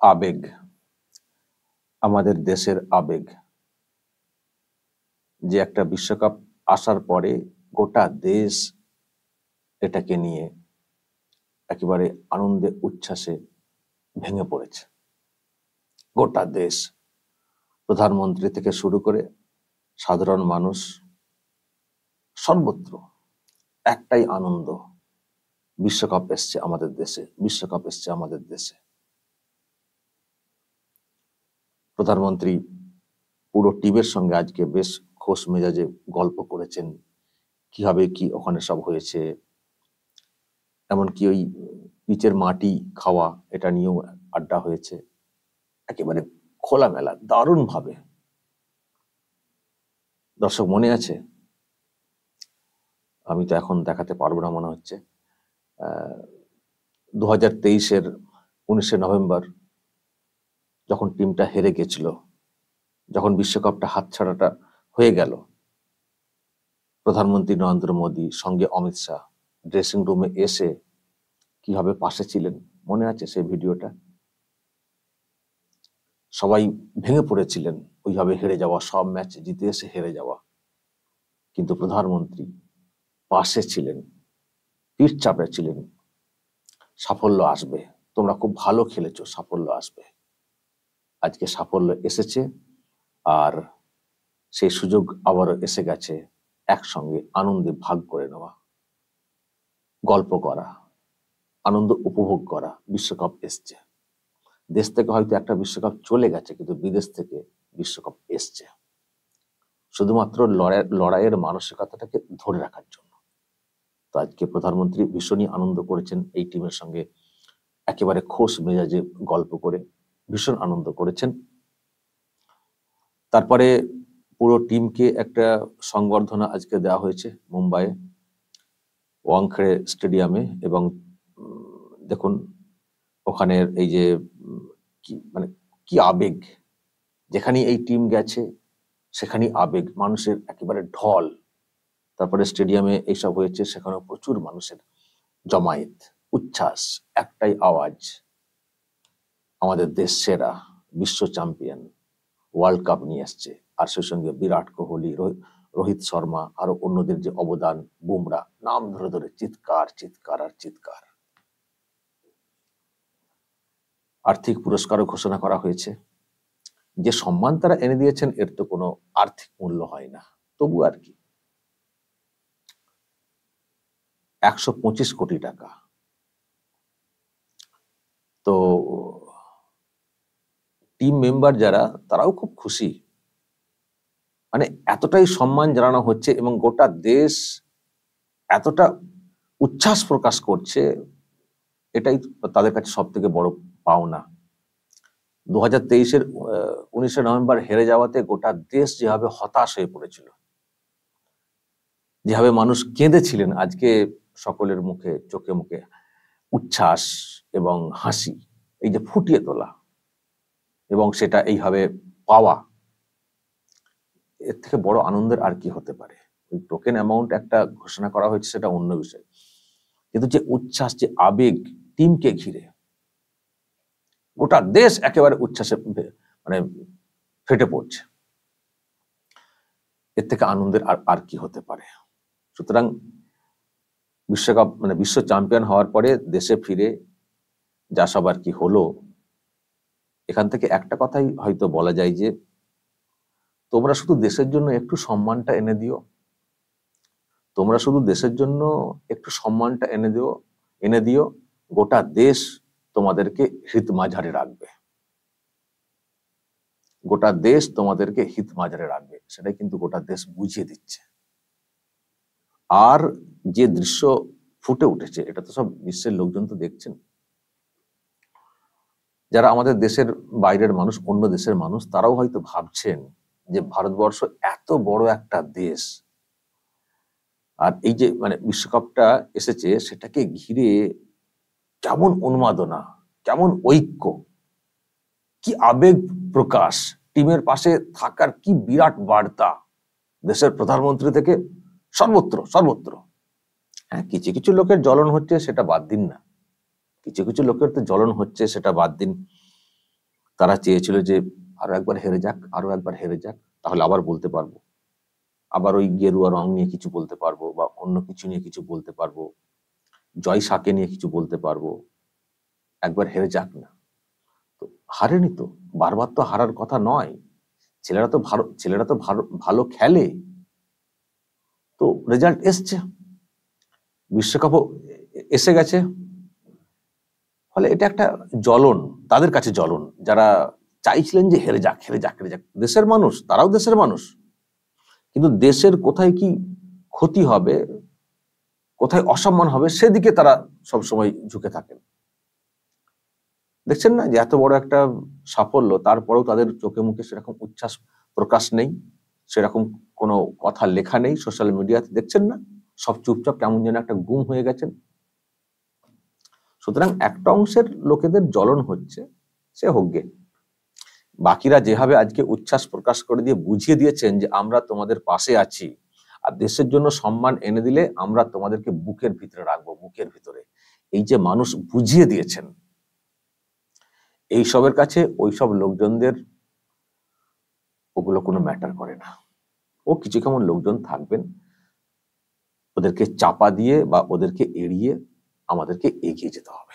আবেগ, আমাদের দেশের আবেগ, যে একটা বিশ্বকাপ আসার পরে গোটা দেশ এটাকে নিয়ে একেবারে আনন্দে উচ্ছ্বাসে ভেঙে পড়েছে। গোটা দেশ, প্রধানমন্ত্রী থেকে শুরু করে সাধারণ মানুষ, সর্বত্র একটাই আনন্দ, বিশ্বকাপ এসছে আমাদের দেশে, বিশ্বকাপ এসছে আমাদের দেশে। প্রধানমন্ত্রী পুরো টিমের সঙ্গে আজকে বেশ খোশ মেজাজে গল্প করেছেন, কিভাবে কি ওখানে সব হয়েছে, এমনকি ওই পিচের মাটি খাওয়া এটা নিয়েও আড্ডা হয়েছে, একেবারে খোলামেলা দারুণ ভাবে। দর্শক মনে আছে, আমি তো এখন দেখাতে পারবো না মনে হচ্ছে, 2023-এর 19শে নভেম্বর যখন টিমটা হেরে গেছিল, যখন বিশ্বকাপটা হাতছাড়াটা হয়ে গেল, প্রধানমন্ত্রী নরেন্দ্র মোদী সঙ্গে অমিত শাহ ড্রেসিং রুমে এসে কিভাবে পাশে ছিলেন, মনে আছে সেই ভিডিওটা? সবাই ভেঙে পড়েছিলেন ওইভাবে হেরে যাওয়া, সব ম্যাচ জিতে এসে হেরে যাওয়া, কিন্তু প্রধানমন্ত্রী পাশে ছিলেন, পিঠ চাপড়ে ছিলেন, সাফল্য আসবে, তোমরা খুব ভালো খেলেছো, সাফল্য আসবে। আজকে সাফল্য এসেছে, আর সেই সুযোগ আবারও এসে গেছে একসঙ্গে আনন্দে ভাগ করে নেওয়া, গল্প করা, আনন্দ উপভোগ করা। বিশ্বকাপ এসছে, দেশ থেকে হয়তো একটা বিশ্বকাপ চলে গেছে, কিন্তু বিদেশ থেকে বিশ্বকাপ এসছে শুধুমাত্র লড়াইয়ের মানসিকতাটাকে ধরে রাখার জন্য। তো আজকে প্রধানমন্ত্রী ভীষণই আনন্দ করেছেন, এই টিমের সঙ্গে একেবারে খোশ মেজাজে গল্প করে ভীষণ আনন্দ করেছেন। তারপরে পুরো টিমকে একটা সংবর্ধনা আজকে দেওয়া হয়েছে মুম্বাইয়ে ওয়াংখেড়ে স্টেডিয়ামে, এবং দেখুন ওখানের এই যে মানে কি আবেগ, যেখানেই এই টিম গেছে সেখানেই আবেগ, মানুষের একেবারে ঢল। তারপরে স্টেডিয়ামে এইসব হয়েছে, সেখানে প্রচুর মানুষের জমায়েত, উচ্ছ্বাস, একটাই আওয়াজ, আমাদের দেশ সেরা, বিশ্ব চ্যাম্পিয়ন, ওয়ার্ল্ড কাপ নিয়ে আসছে। আর সেই সঙ্গে বিরাট কোহলি, রোহিত শর্মা, আরো অন্যদের যে অবদান, বুমরা, নাম ধরে ধরে চিৎকার চিৎকার আর চিৎকার। আর্থিক পুরস্কারও ঘোষণা করা হয়েছে। যে সম্মান তারা এনে দিয়েছেন এর তো কোনো আর্থিক মূল্য হয় না, তবু আর কি 125 কোটি টাকা। তো টিম মেম্বার যারা, তারাও খুব খুশি, মানে এতটাই সম্মান জানানো হচ্ছে এবং গোটা দেশ এতটা উচ্ছ্বাস প্রকাশ করছে, এটাই তাদের কাছে সব থেকে বড় পাওনা। 2023-এর 19শে নভেম্বর হেরে যাওয়াতে গোটা দেশ যেভাবে হতাশ হয়ে পড়েছিল, যেভাবে মানুষ কেঁদেছিলেন, আজকে সকলের মুখে চোখে মুখে উচ্ছ্বাস এবং হাসি, এই যে ফুটিয়ে তোলা এবং সেটা এইভাবে পাওয়া, এর থেকে বড় আনন্দের আর কি হতে পারে। ওই টোকেন অ্যামাউন্ট একটা ঘোষণা করা হয়েছে, সেটা অন্য বিষয়, কিন্তু যে উচ্ছ্বাস, যে আবেগ টিমকে ঘিরে, গোটা দেশ একেবারে উচ্ছ্বাসে মানে ফেটে পড়ছে, এর থেকে আনন্দের আর কি হতে পারে। সুতরাং বিশ্বকাপ মানে বিশ্ব চ্যাম্পিয়ন হওয়ার পরে দেশে ফিরে যা সব আর কি হলো, এখান থেকে একটা কথাই হয়তো বলা যায় যে তোমরা শুধু দেশের জন্য একটু সম্মানটা এনে দিও, তোমরা শুধু দেশের জন্য একটু সম্মানটা এনে দিও, গোটা দেশ তোমাদেরকে হিত মাঝারে রাখবে, গোটা দেশ তোমাদেরকে হিত মাঝারে রাখবে, সেটাই কিন্তু গোটা দেশ বুঝিয়ে দিচ্ছে। আর যে দৃশ্য ফুটে উঠেছে, এটা তো সব বিশ্বের লোকজন তো দেখছেন, যারা আমাদের দেশের বাইরের মানুষ, অন্য দেশের মানুষ, তারাও হয়তো ভাবছেন যে ভারতবর্ষ এত বড় একটা দেশ, আর এই যে মানে বিশ্বকাপটা এসেছে, সেটাকে ঘিরে কেমন উন্মাদনা, কেমন ঐক্য, কি আবেগ প্রকাশ, টিমের পাশে থাকার কি বিরাট বার্তা, দেশের প্রধানমন্ত্রী থেকে সর্বত্র সর্বত্র। হ্যাঁ, কিছু কিছু লোকের জ্বলন হচ্ছে, সেটা বাদ দিন না, কিছু কিছু লোকের তো জ্বলন হচ্ছে, সেটা বাদ দিন, তারা চেয়েছিল যে আরো একবার হেরে যাক, আরো একবার হেরে যাক, তাহলে আবার বলতে পারবো, আবার ওই গেরুয়া রং নিয়ে কিছু বলতে পারবো, বা অন্য কিছু নিয়ে কিছু বলতে পারবো, জয় শাকে নিয়ে কিছু বলতে পারবো। একবার হেরে যাক না। তো হারেনি তো, বারবার তো হারার কথা নয়। ছেলেরা তো ভালো খেলে, তো রেজাল্ট এসছে, বিশ্বকাপও এসে গেছে। ফলে এটা একটা জ্বলন, তাদের কাছে জ্বলন, যারা চাইছিলেন যে হেরে যাক, হেরে যাক, হেরে যাক। দেশের মানুষ, তারাও দেশের মানুষ, কিন্তু দেশের কোথায় কি ক্ষতি হবে, কোথায় অসম্মান হবে, সেদিকে তারা সবসময় ঝুঁকে থাকেন। দেখছেন না যে এত বড় একটা সাফল্য, তারপরেও তাদের চোখে মুখে সেরকম উচ্ছ্বাস প্রকাশ নেই, সেরকম কোনো কথা লেখা নেই সোশ্যাল মিডিয়াতে, দেখছেন না? সব চুপচাপ কেমন যেন একটা গুম হয়ে গেছেন। সুতরাং একটা অংশের লোকেদের জ্বলন হচ্ছে, সে হোক গে। বাকিরা যেভাবে আজকে উচ্ছ্বাস প্রকাশ করে দিয়ে বুঝিয়ে দিয়েছেন যে আমরা তোমাদের পাশে আছি, আর দেশের জন্য সম্মান এনে দিলে আমরা তোমাদেরকে বুকের ভিতরে রাখবো, বুকের ভিতরে, এই যে মানুষ বুঝিয়ে দিয়েছেন, এইসবের কাছে ওইসব লোকজনদের ওগুলো কোনো ম্যাটার করে না। ও কিছু কেমন লোকজন থাকবেন, ওদেরকে চাপা দিয়ে বা ওদেরকে এড়িয়ে আমাদেরকে এগিয়ে যেতে হবে।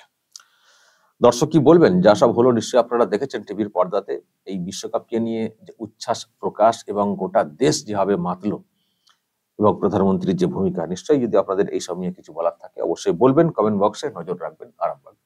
দর্শক কি বলবেন? যা সব হলো নিশ্চয়ই আপনারা দেখেছেন টিভির পর্দাতে, এই বিশ্বকাপকে নিয়ে যে উচ্ছ্বাস প্রকাশ এবং গোটা দেশ যেভাবে মাতলো, এবং প্রধানমন্ত্রীর যে ভূমিকা, নিশ্চয়ই যদি আপনাদের এইসব নিয়ে কিছু বলার থাকে অবশ্যই বলবেন, কমেন্ট বক্সে নজর রাখবেন। আরাম রাখবেন।